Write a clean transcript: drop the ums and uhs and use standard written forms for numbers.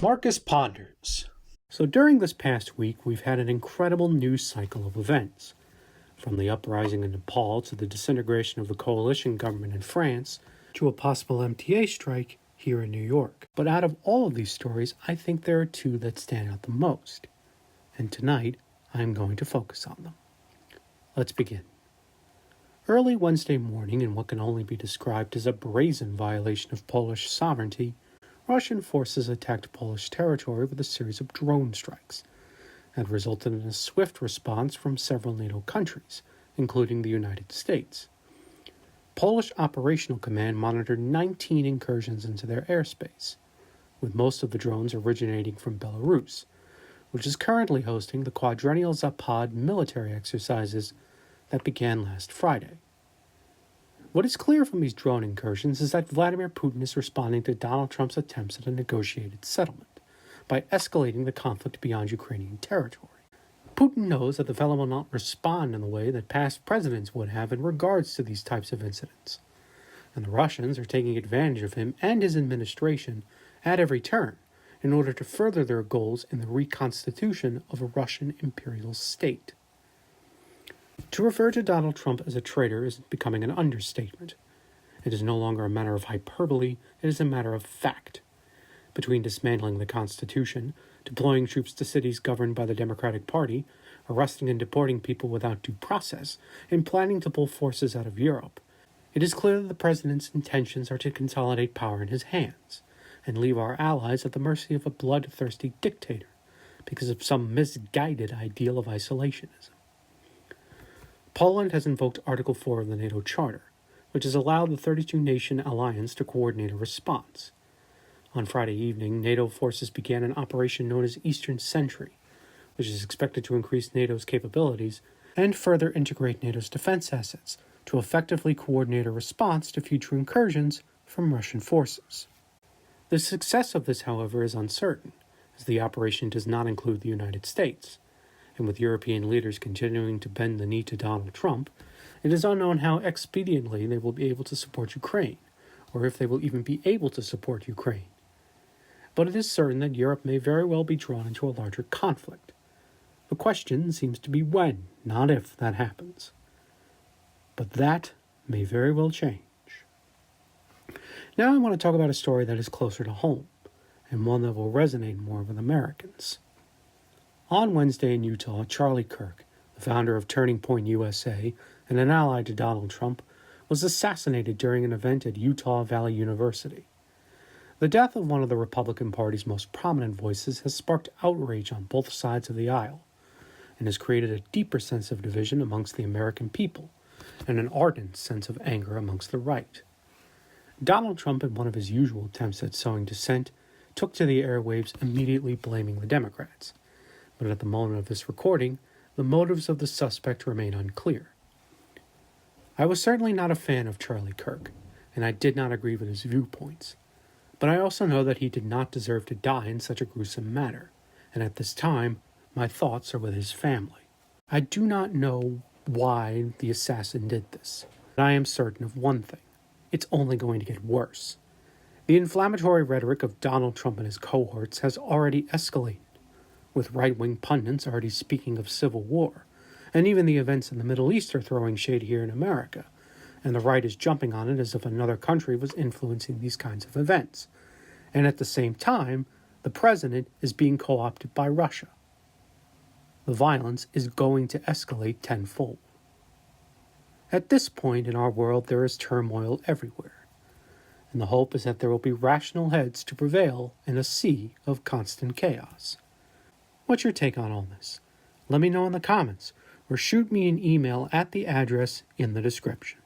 Marcus ponders. So during this past week, we've had an incredible news cycle of events. From the uprising in Nepal to the disintegration of the coalition government in France to a possible MTA strike here in New York. But out of all of these stories, I think there are two that stand out the most. And tonight, I am going to focus on them. Let's begin. Early Wednesday morning, in what can only be described as a brazen violation of Polish sovereignty, Russian forces attacked Polish territory with a series of drone strikes that resulted in a swift response from several NATO countries, including the United States. Polish Operational Command monitored 19 incursions into their airspace, with most of the drones originating from Belarus, which is currently hosting the Quadrennial Zapad military exercises that began last Friday. What is clear from these drone incursions is that Vladimir Putin is responding to Donald Trump's attempts at a negotiated settlement by escalating the conflict beyond Ukrainian territory. Putin knows that the fellow will not respond in the way that past presidents would have in regards to these types of incidents, and the Russians are taking advantage of him and his administration at every turn in order to further their goals in the reconstitution of a Russian imperial state. To refer to Donald Trump as a traitor is becoming an understatement. It is no longer a matter of hyperbole, it is a matter of fact. Between dismantling the Constitution, deploying troops to cities governed by the Democratic Party, arresting and deporting people without due process, and planning to pull forces out of Europe, it is clear that the president's intentions are to consolidate power in his hands and leave our allies at the mercy of a bloodthirsty dictator because of some misguided ideal of isolationism. Poland has invoked Article 4 of the NATO Charter, which has allowed the 32-nation alliance to coordinate a response. On Friday evening, NATO forces began an operation known as Eastern Sentry, which is expected to increase NATO's capabilities and further integrate NATO's defense assets to effectively coordinate a response to future incursions from Russian forces. The success of this, however, is uncertain, as the operation does not include the United States, and with European leaders continuing to bend the knee to Donald Trump, it is unknown how expediently they will be able to support Ukraine, or if they will even be able to support Ukraine. But it is certain that Europe may very well be drawn into a larger conflict. The question seems to be when, not if, that happens. But that may very well change. Now I want to talk about a story that is closer to home, and one that will resonate more with Americans. On Wednesday in Utah, Charlie Kirk, the founder of Turning Point USA and an ally to Donald Trump, was assassinated during an event at Utah Valley University. The death of one of the Republican Party's most prominent voices has sparked outrage on both sides of the aisle and has created a deeper sense of division amongst the American people and an ardent sense of anger amongst the right. Donald Trump, in one of his usual attempts at sowing dissent, took to the airwaves immediately blaming the Democrats. But at the moment of this recording, the motives of the suspect remain unclear. I was certainly not a fan of Charlie Kirk, and I did not agree with his viewpoints. But I also know that he did not deserve to die in such a gruesome manner, and at this time, my thoughts are with his family. I do not know why the assassin did this, but I am certain of one thing. It's only going to get worse. The inflammatory rhetoric of Donald Trump and his cohorts has already escalated, with right-wing pundits already speaking of civil war, and even the events in the Middle East are throwing shade here in America, and the right is jumping on it as if another country was influencing these kinds of events. And at the same time, the president is being co-opted by Russia. The violence is going to escalate tenfold. At this point in our world, there is turmoil everywhere, and the hope is that there will be rational heads to prevail in a sea of constant chaos. What's your take on all this? Let me know in the comments, or shoot me an email at the address in the description.